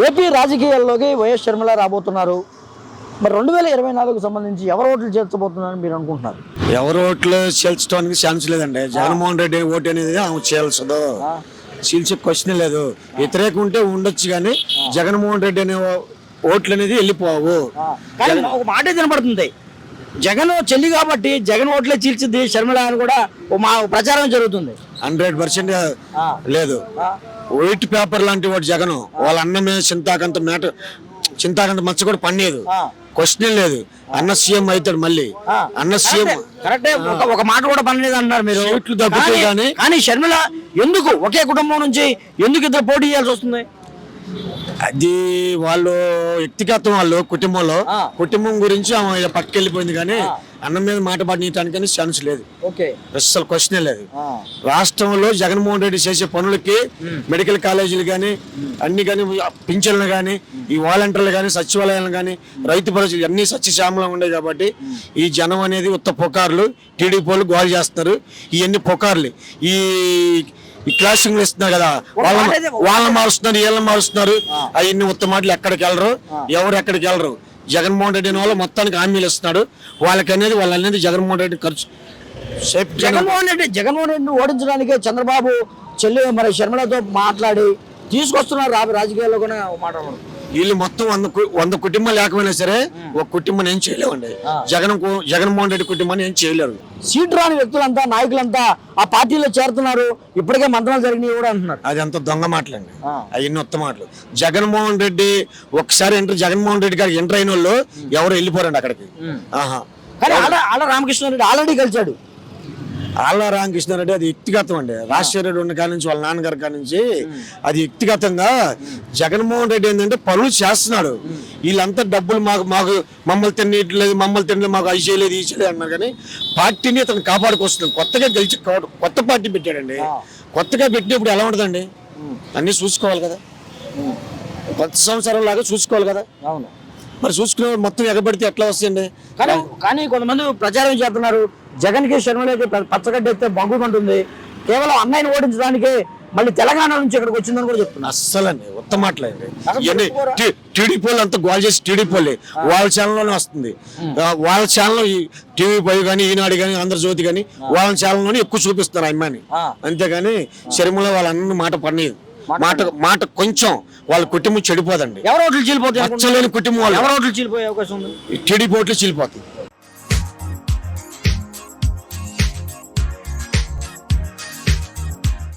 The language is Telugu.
ఏపీ రాజకీయాల్లోకి వైఎస్ షర్మిల రాబోతున్నారు. మరి 2024కు సంబంధించి ఎవరు ఓట్లు చేర్చబోతున్నారని మీరు అనుకుంటున్నారు? ఎవరు ఓట్లు చేల్చడానికి ఛాన్స్ లేదండి. జగన్మోహన్ రెడ్డి ఓటు అనేది ఆమె చేయాల్సదు, చీల్చే క్వశ్చన్ లేదు. వ్యతిరేకం ఉంటే ఉండొచ్చు కానీ జగన్మోహన్ రెడ్డి అనే ఓట్లు అనేది వెళ్ళిపోవు. కానీ ఒక మాట వినపడుతుంది, జగన్ చెల్లి కాబట్టి జగన్ ఓట్లే చీల్చింది షర్మిల అని కూడా మా ప్రచారం జరుగుతుంది. 100% లేదు. వైట్ పేపర్ లాంటి వాడు జగన్. వాళ్ళ అన్నమే చింతాకంత మచ్చ కూడా పనిలేదు, క్వశ్చన్ లేదు. అన్న సీఎం అవుతాడు మళ్ళీ. అన్న సీఎం కరెక్టే, ఒక మాట కూడా పనిలేదు అంటున్నారు మీరు. సీట్లు తగ్గుతాయి కానీ షర్మిల ఎందుకు ఒకే కుటుంబం నుంచి ఎందుకు ఇద్దరు పోటీ చేయాల్సి వస్తుంది? అది వాళ్ళు వ్యక్తిగతం, వాళ్ళు కుటుంబం గురించి ఆమె పట్టుకెళ్ళిపోయింది కానీ అన్నం మీద మాట పడనీయటానికి ఛాన్స్ లేదు. అసలు క్వశ్చనే లేదు. రాష్ట్రంలో జగన్మోహన్ రెడ్డి చేసే పనులకి మెడికల్ కాలేజీలు కానీ అన్ని కానీ పింఛన్లు కానీ ఈ వాలంటీర్లు కానీ సచివాలయాలు కానీ రైతు భరోసాలు అన్ని సత్యశ్యామలంగా ఉన్నాయి కాబట్టి ఈ జనం అనేది ఉత్త పుకార్లు. టీడీపీ వాళ్ళు గోల్ చేస్తున్నారు. ఇవన్నీ పుకార్లు. ఈ క్లాసింగ్లు ఇస్తున్నారు కదా, వాళ్ళని మారుస్తున్నారు, వీళ్ళని మారుస్తున్నారు. అవన్నీ ఉత్త మాటలు. ఎక్కడికి వెళ్ళరు, ఎవరు ఎక్కడికి వెళ్ళరు. జగన్మోహన్ రెడ్డి వాళ్ళు మొత్తానికి హామీలు ఇస్తున్నాడు. వాళ్ళనేది జగన్మోహన్ రెడ్డి ఖర్చు. జగన్మోహన్ రెడ్డిని ఓడించడానికే చంద్రబాబు చెల్లి మరి షర్మిలతో మాట్లాడి తీసుకొస్తున్నారు రాజకీయాల్లో కూడా మాట్లాడడం. వీళ్ళు మొత్తం 100 కుటుంబాలు లేకపోయినా సరే ఒక కుటుంబం ఏం చేయలేవండి. జగన్మోహన్ రెడ్డి కుటుంబాన్ని ఏం చేయలేరు. సీట్ రాని వ్యక్తులంతా, నాయకులంతా ఆ పార్టీలో చేరుతున్నారు. ఇప్పటికే మంత్రాలు జరిగినాయి కూడా అంటున్నారు. అది అంత దొంగ మాటలండి, అవన్నీ ఉత్త మాటలు. జగన్మోహన్ రెడ్డి ఒకసారి జగన్మోహన్ రెడ్డి గారికి ఎంటర్ అయిన వాళ్ళు ఎవరు వెళ్ళిపోరండి అక్కడికి. కానీ ఆళ్ళ రామకృష్ణారెడ్డి ఆల్రెడీ కలిశాడు. ఆళ్ళ రామకృష్ణారెడ్డి అది వ్యక్తిగతం అండి. రాజశేఖర రెడ్డి ఉన్న కాడి నుంచి, వాళ్ళ నాన్నగారి కాడి నుంచి అది వ్యక్తిగతంగా. జగన్మోహన్ రెడ్డి ఏంటంటే పనులు చేస్తున్నాడు. వీళ్ళంతా డబ్బులు మమ్మల్ని తినట్లేదు, మాకు అవి చేయలేదు, ఈ చేయలేదు అన్నారు. కానీ పార్టీని అతను కాపాడుకొస్తున్నాడు. కొత్తగా గెలిచి కొత్త పార్టీ పెట్టాడండి. కొత్తగా పెట్టినప్పుడు ఎలా ఉంటుందండి? అన్నీ చూసుకోవాలి కదా, కొత్త సంవత్సరం లాగా చూసుకోవాలి కదా. అవును, మరి చూసుకునే మొత్తం ఎగబడితే ఎట్లా వస్తాయండి? కానీ కొంతమంది ప్రచారం చేస్తున్నారు, జగన్ కి షర్మిలకి పచ్చగడ్డ ఎత్తే బాగుంటుంది, కేవలం అన్నయ్యని ఓడించడానికి మళ్ళీ తెలంగాణ నుంచి ఇక్కడికి వచ్చిందని కూడా చెప్తున్నారు. అస్సలండి ఉత్త మాటలండి. టీడీపీ వాళ్ళు అంతా గోల్ చేసి టీడీపీ వాళ్ళే వాళ్ళ ఛానల్లోనే వస్తుంది. వాళ్ళ ఛానల్ TV5 కానీ, ఈనాడు కానీ, ఆంధ్రజ్యోతి కానీ వాళ్ళ ఛానల్లోనే ఎక్కువ చూపిస్తున్నారు అమ్మాయిని. అంతేగాని షర్మిల వాళ్ళ అన్న మాట పడలేదు. మాట కొంచెం వాళ్ళ కుటుంబం చెడిపోదండి. ఎవరు ఓట్లు చీలిపోతాయి? కుటుంబం వాళ్ళు ఎవరు ఓట్లు చీలిపోయే అవకాశం ఉంది? టీడీపీ ఓట్లు చీలిపోతాయి.